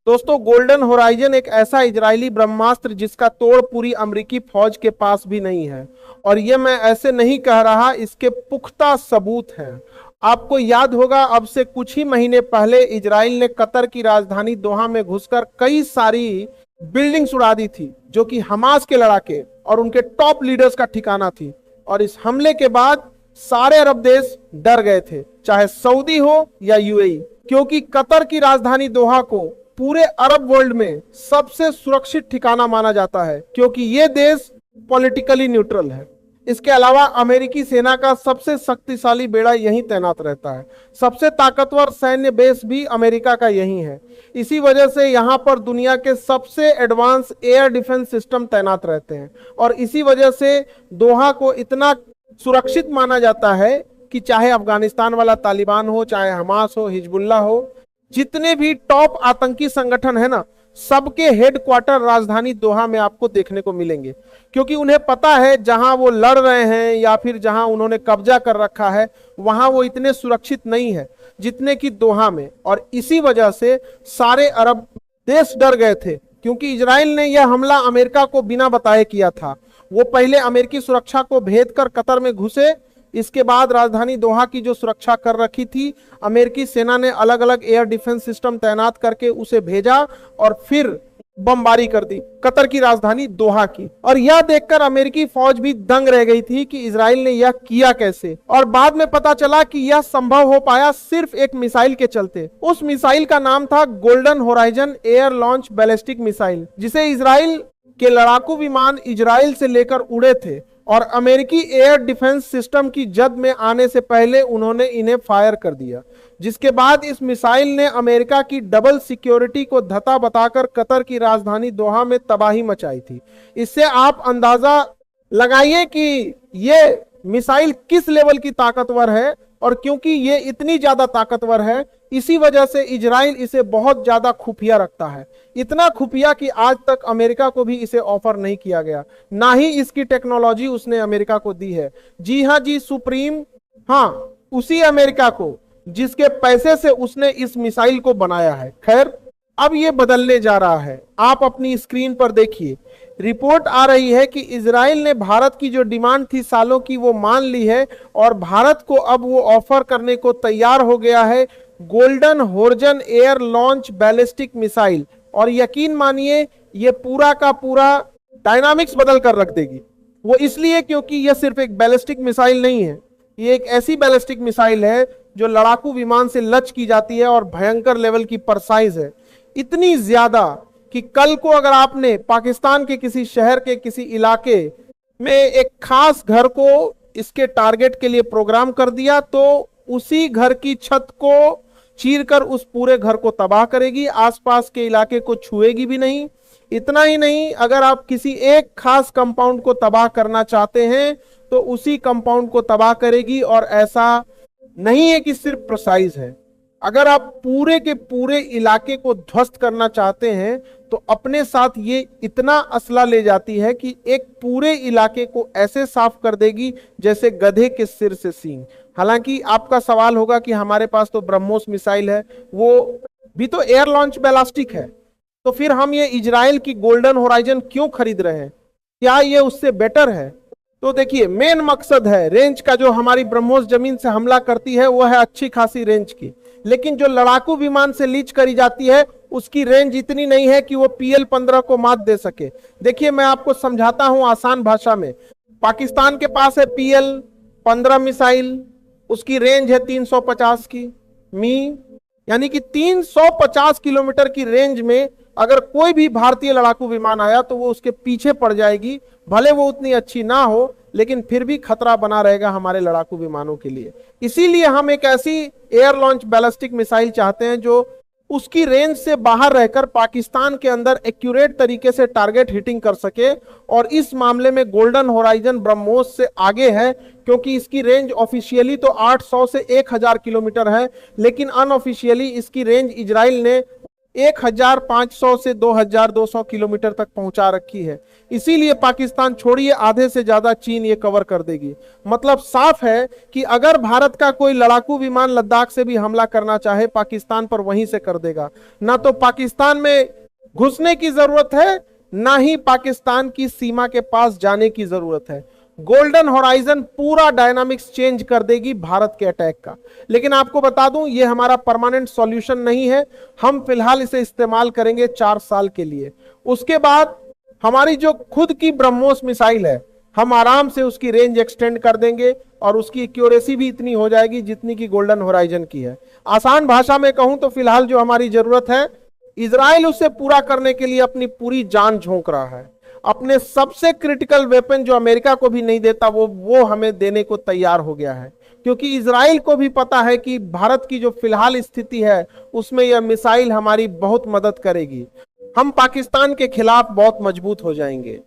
दोस्तों, golden horizon एक ऐसा इजरायली ब्रह्मास्त्र जिसका तोड़ पूरी अमेरिकी फौज के पास भी नहीं है। और ये मैं ऐसे नहीं कह रहा, इसके पुख्ता सबूत हैं। आपको याद होगा, अब से कुछ ही महीने पहले इजराइल ने कतर की राजधानी दोहा में घुसकर कई सारी बिल्डिंग्स उड़ा दी थी, जो कि हमास के लड़ाके और उनके टॉप लीडर्स का ठिकाना थी। और इस हमले के बाद सारे अरब देश डर गए थे, चाहे सऊदी हो या यूएई, क्योंकि कतर की राजधानी दोहा को पूरे अरब वर्ल्ड में सबसे सुरक्षित ठिकाना माना जाता है, क्योंकि ये देश पॉलिटिकली न्यूट्रल है। इसके अलावा अमेरिकी सेना का सबसे शक्तिशाली बेड़ा यहीं तैनात रहता है। सबसे ताकतवर सैन्य बेस भी अमेरिका का यहीं है। इसी वजह से यहाँ पर दुनिया के सबसे एडवांस एयर डिफेंस सिस्टम तैनात रहते हैं। और इसी वजह से दोहा को इतना सुरक्षित माना जाता है कि चाहे अफगानिस्तान वाला तालिबान हो, चाहे हमास हो, हिजबुल्लाह हो, जितने भी टॉप आतंकी संगठन है ना, सबके हेडक्वार्टर राजधानी दोहा में आपको देखने को मिलेंगे। क्योंकि उन्हें पता है जहां वो लड़ रहे हैं या फिर जहां उन्होंने कब्जा कर रखा है, वहां वो इतने सुरक्षित नहीं है जितने कि दोहा में। और इसी वजह से सारे अरब देश डर गए थे, क्योंकि इजराइल ने यह हमला अमेरिका को बिना बताए किया था। वो पहले अमेरिकी सुरक्षा को भेद कर कतर में घुसे। इसके बाद राजधानी दोहा की जो सुरक्षा कर रखी थी, अमेरिकी सेना ने अलग अलग एयर डिफेंस सिस्टम तैनात करके उसे भेजा और फिर बमबारी कर दी कतर की राजधानी दोहा की। और यह देखकर अमेरिकी फौज भी दंग रह गई थी कि इजराइल ने यह किया कैसे। और बाद में पता चला कि यह संभव हो पाया सिर्फ एक मिसाइल के चलते। उस मिसाइल का नाम था golden horizon air launch ballistic missile, जिसे इजराइल के लड़ाकू विमान इजराइल से लेकर उड़े थे। और अमेरिकी एयर डिफेंस सिस्टम की जद में आने से पहले उन्होंने इन्हें फायर कर दिया, जिसके बाद इस मिसाइल ने अमेरिका की डबल सिक्योरिटी को धता बताकर कतर की राजधानी दोहा में तबाही मचाई थी। इससे आप अंदाजा लगाइए कि ये मिसाइल किस लेवल की ताकतवर है। और क्योंकि ये इतनी ज्यादा ताकतवर है, इसी वजह से इजराइल इसे बहुत ज्यादा खुफिया रखता है। इतना खुफिया कि आज तक अमेरिका को भी इसे ऑफर नहीं किया गया, ना ही इसकी टेक्नोलॉजी उसने अमेरिका को दी है। जी हाँ जी, सुप्रीम, हाँ, उसी अमेरिका को जिसके पैसे से उसने इस मिसाइल को बनाया है। खैर, अब ये बदलने जा रहा है। आप अपनी स्क्रीन पर देखिए, रिपोर्ट आ रही है कि इजराइल ने भारत की जो डिमांड थी सालों की, वो मान ली है और भारत को अब वो ऑफर करने को तैयार हो गया है golden horizon air launch ballistic missile. और यकीन मानिए, ये पूरा का पूरा डायनामिक्स बदल कर रख देगी। वो इसलिए क्योंकि यह सिर्फ एक बैलिस्टिक मिसाइल नहीं है, ये एक ऐसी बैलिस्टिक मिसाइल है जो लड़ाकू विमान से लच की जाती है और भयंकर लेवल की परसाइज है। इतनी ज्यादा कि कल को अगर आपने पाकिस्तान के किसी शहर के किसी इलाके में एक खास घर को इसके टारगेट के लिए प्रोग्राम कर दिया, तो उसी घर की छत को चीरकर उस पूरे घर को तबाह करेगी, आसपास के इलाके को छुएगी भी नहीं। इतना ही नहीं, अगर आप किसी एक खास कंपाउंड को तबाह करना चाहते हैं तो उसी कंपाउंड को तबाह करेगी। और ऐसा नहीं है कि सिर्फ प्रिसाइज है, अगर आप पूरे के पूरे इलाके को ध्वस्त करना चाहते हैं तो अपने साथ ये इतना असला ले जाती है कि एक पूरे इलाके को ऐसे साफ कर देगी जैसे गधे के सिर से सींग। हालांकि आपका सवाल होगा कि हमारे पास तो ब्रह्मोस मिसाइल है, वो भी तो एयर लॉन्च बैलिस्टिक है, तो फिर हम ये इजराइल की गोल्डन होराइजन क्यों खरीद रहे हैं? क्या ये उससे बेटर है? तो देखिए, मेन मकसद है रेंज का। जो हमारी ब्रह्मोस जमीन से हमला करती है वो है अच्छी खासी रेंज की, लेकिन जो लड़ाकू विमान से लीच करी जाती है उसकी रेंज इतनी नहीं है कि वो PL-15 को मात दे सके। देखिए, मैं आपको समझाता हूं आसान भाषा में। पाकिस्तान के पास है PL-15 मिसाइल, उसकी रेंज है 350 की मी, यानी कि 350 किलोमीटर की रेंज में अगर कोई भी भारतीय लड़ाकू विमान आया तो वो उसके पीछे पड़ जाएगी। भले वो उतनी अच्छी ना हो, लेकिन फिर भी खतरा बना रहेगा हमारे लड़ाकू विमानों के लिए। इसीलिए हम एक ऐसी एयर लॉन्च बैलिस्टिक मिसाइल चाहते हैं जो उसकी रेंज से बाहर रहकर पाकिस्तान के अंदर एक्यूरेट तरीके से टारगेट हिटिंग कर सके। और इस मामले में गोल्डन होराइजन ब्रह्मोस से आगे है, क्योंकि इसकी रेंज ऑफिशियली तो 800 से 1000 किलोमीटर है, लेकिन अनऑफिशियली इसकी रेंज इजराइल ने 1500 से 2200 किलोमीटर तक पहुंचा रखी है। इसीलिए पाकिस्तान छोड़िए आधे से ज्यादा चीन ये कवर कर देगी। मतलब साफ है कि अगर भारत का कोई लड़ाकू विमान लद्दाख से भी हमला करना चाहे पाकिस्तान पर वहीं से कर देगा। ना तो पाकिस्तान में घुसने की जरूरत है, ना ही पाकिस्तान की सीमा के पास जाने की जरूरत है। गोल्डन होराइजन पूरा डायनामिक्स चेंज कर देगी भारत के अटैक का। लेकिन आपको बता दूं ये हमारा परमानेंट सॉल्यूशन नहीं है। हम फिलहाल इसे इस्तेमाल करेंगे 4 साल के लिए। उसके बाद हमारी जो खुद की ब्रह्मोस मिसाइल है हम आराम से उसकी रेंज एक्सटेंड कर देंगे और उसकी एक्यूरेसी भी इतनी हो जाएगी जितनी की गोल्डन होराइजन की है। आसान भाषा में कहूं तो फिलहाल जो हमारी जरूरत है, इजराइल उसे पूरा करने के लिए अपनी पूरी जान झोंक रहा है। अपने सबसे क्रिटिकल वेपन जो अमेरिका को भी नहीं देता वो हमें देने को तैयार हो गया है, क्योंकि इजराइल को भी पता है कि भारत की जो फिलहाल स्थिति है उसमें यह मिसाइल हमारी बहुत मदद करेगी। हम पाकिस्तान के खिलाफ बहुत मजबूत हो जाएंगे।